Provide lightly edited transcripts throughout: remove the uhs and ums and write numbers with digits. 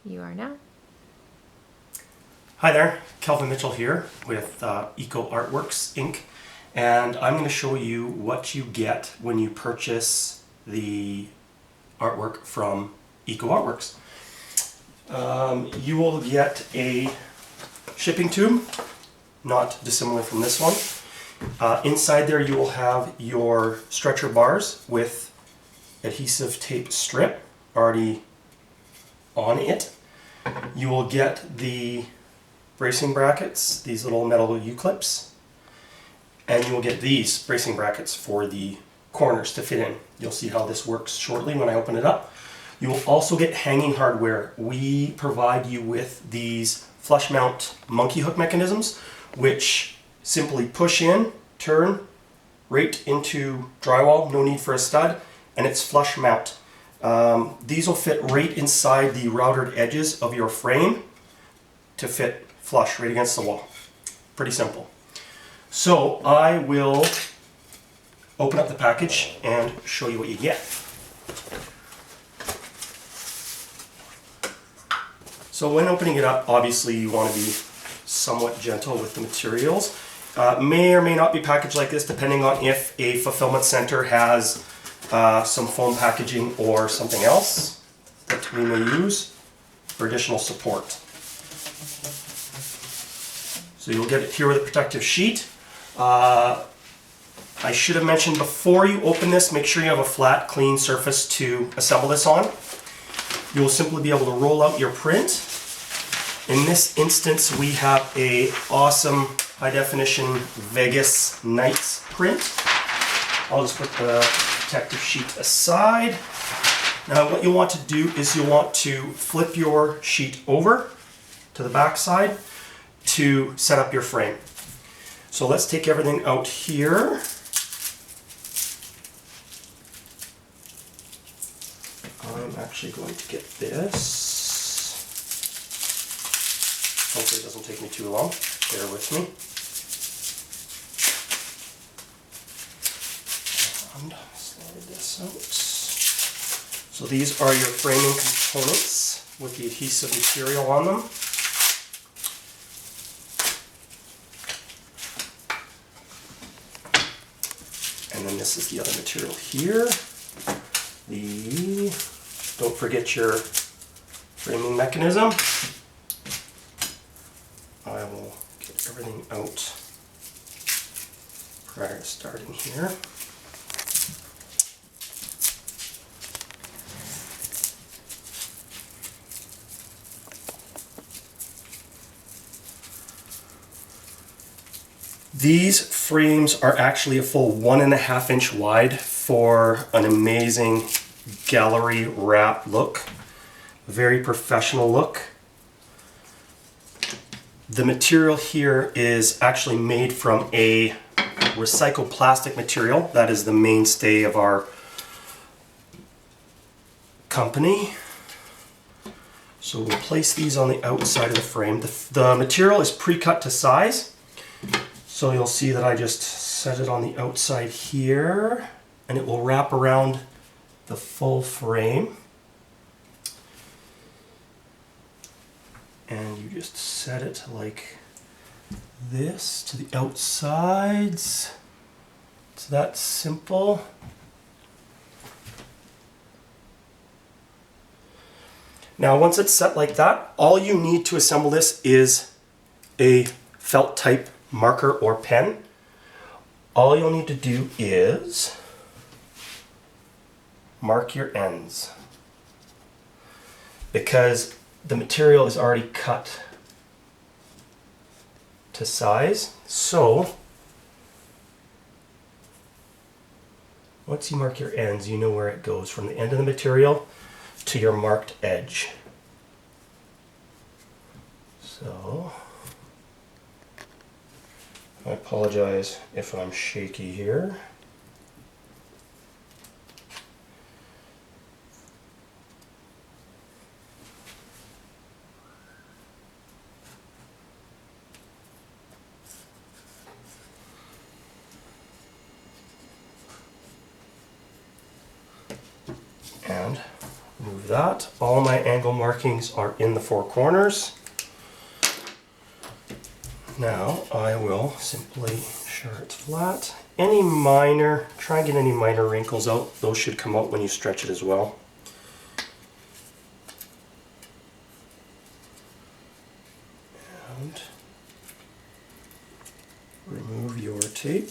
You are now. Hi there, Kelvin Mitchell here with ecoartworks Inc. And I'm going to show you what you get when you purchase the artwork from ecoartworks. You will get a shipping tube, not dissimilar from this one. Inside there you will have your stretcher bars with adhesive tape strip already on it. You will get the bracing brackets, these little metal U-clips, and you will get these bracing brackets for the corners to fit in. You'll see how this works shortly when I open it up. You will also get hanging hardware. We provide you with these flush mount monkey hook mechanisms, which simply push in, turn right into drywall, no need for a stud, and it's flush mount. These will fit right inside the routed edges of your frame to fit flush right against the wall. Pretty simple. So I will open up the package and show you what you get. So when opening it up, obviously you want to be somewhat gentle with the materials. May or may not be packaged like this depending on if a fulfillment center has some foam packaging or something else that we may use for additional support. So you'll get it here with a protective sheet. I should have mentioned before you open this, make sure you have a flat, clean surface to assemble this on. You will simply be able to roll out your print. In this instance, we have a awesome high definition Vegas Nights print. I'll just put the protective sheet aside. Now what you'll want to do is you'll want to flip your sheet over to the back side to set up your frame. So let's take everything out here. I'm actually going to get this. Hopefully it doesn't take me too long. Bear with me. And slide this out. So these are your framing components with the adhesive material on them. And then this is the other material here. Don't forget your framing mechanism. I will get everything out prior to starting here. These frames are actually a full 1.5 inch wide for an amazing gallery wrap look. Very professional look. The material here is actually made from a recycled plastic material. That is the mainstay of our company. So we'll place these on the outside of the frame. The material is pre-cut to size. So you'll see that I just set it on the outside here and it will wrap around the full frame. And you just set it like this to the outsides. It's that simple. Now once it's set like that, all you need to assemble this is a felt type marker or pen. All you'll need to do is mark your ends, because the material is already cut to size. So once you mark your ends, you know where it goes from the end of the material to your marked edge. So I apologize if I'm shaky here. And move remove that. All my angle markings are in the four corners. Now I will simply ensure it's flat. Try and get any minor wrinkles out. Those should come out when you stretch it as well. And remove your tape.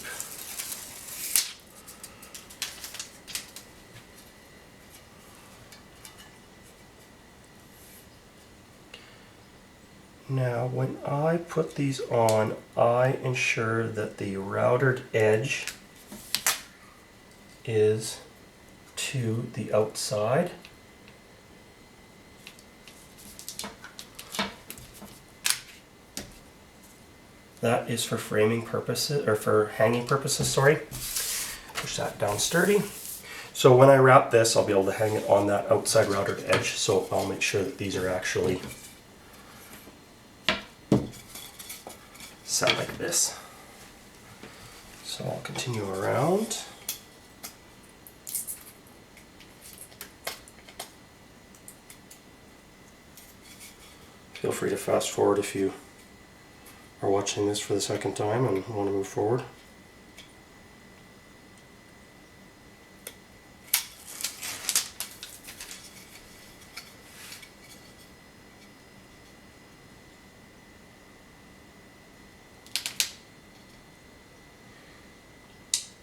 Now when I put these on, I ensure that the routed edge is to the outside. That is for framing purposes, or for hanging purposes, sorry. Push that down sturdy. So when I wrap this, I'll be able to hang it on that outside routed edge, so I'll make sure that these are actually set like this. So I'll continue around. Feel free to fast forward if you are watching this for the second time and want to move forward.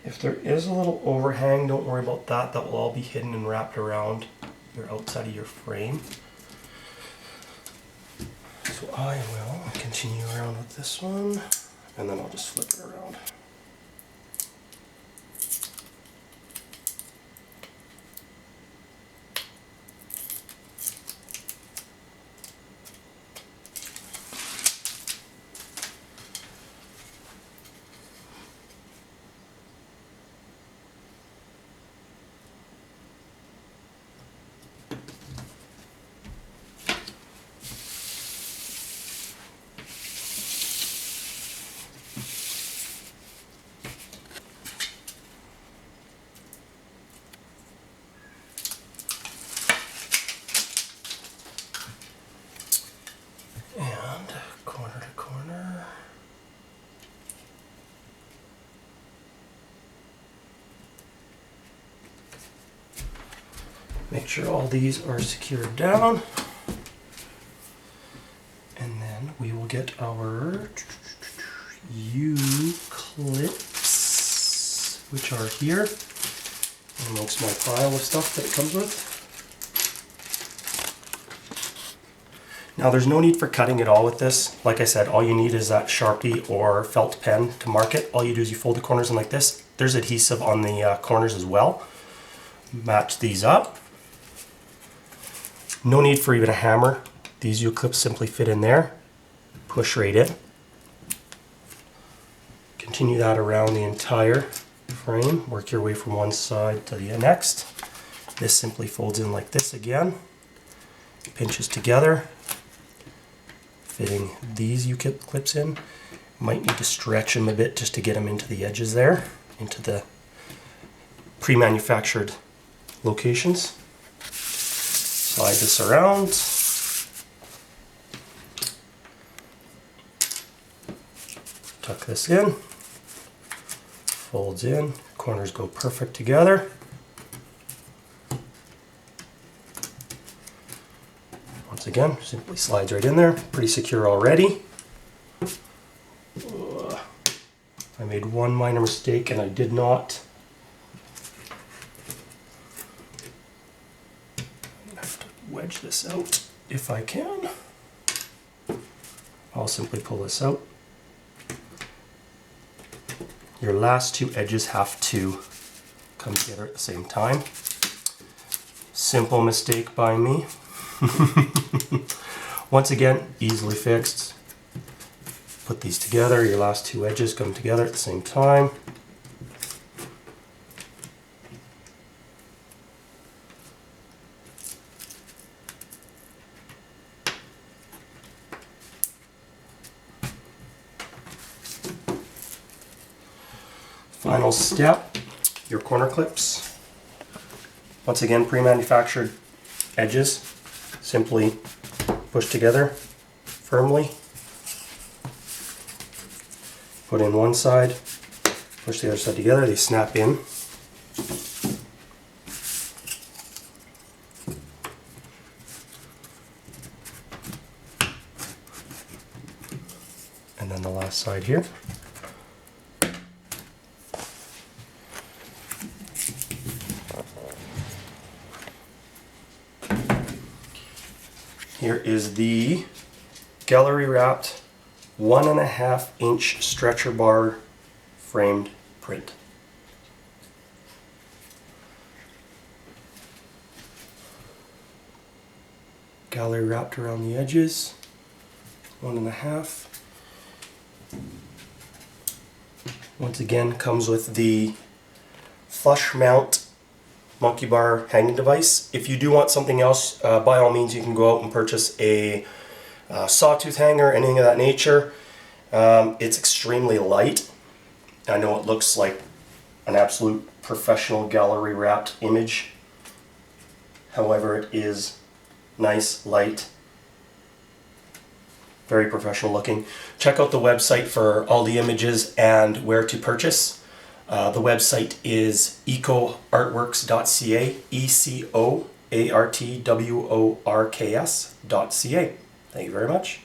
If there is a little overhang, don't worry about that. That will all be hidden and wrapped around your outside of your frame. So I will continue around with this one, and then I'll just flip it around. And corner to corner. Make sure all these are secured down. And then we will get our U-clips, which are here amongst my pile of stuff that it comes with. Now there's no need for cutting at all with this. Like I said, all you need is that Sharpie or felt pen to mark it. All you do is you fold the corners in like this. There's adhesive on the corners as well. Match these up. No need for even a hammer. These U-clips simply fit in there. Push right in. Continue that around the entire frame. Work your way from one side to the next. This simply folds in like this again. Pinches together. Fitting these U-clips in. Might need to stretch them a bit just to get them into the edges there, into the pre-manufactured locations. Slide this around. Tuck this in. Folds in. Corners go perfect together. Once again, simply slides right in there. Pretty secure already. I made one minor mistake and I did not. I'm gonna have to wedge this out if I can. I'll simply pull this out. Your last two edges have to come together at the same time. Simple mistake by me. Once again, easily fixed. Put these together, your last two edges come together at the same time. Final step, your corner clips. Once again, pre-manufactured edges simply push together firmly. Put in one side, push the other side together, they snap in. And then the last side here. Here is the gallery wrapped 1.5 inch stretcher bar framed print. Gallery wrapped around the edges, 1.5. Once again, comes with the flush mount monkey bar hanging device. If you do want something else, by all means you can go out and purchase a sawtooth hanger, anything of that nature. It's extremely light. I know it looks like an absolute professional gallery wrapped image. However, it is nice, light, very professional looking. Check out the website for all the images and where to purchase. The website is ecoartworks.ca, ecoartworks.ca. Thank you very much.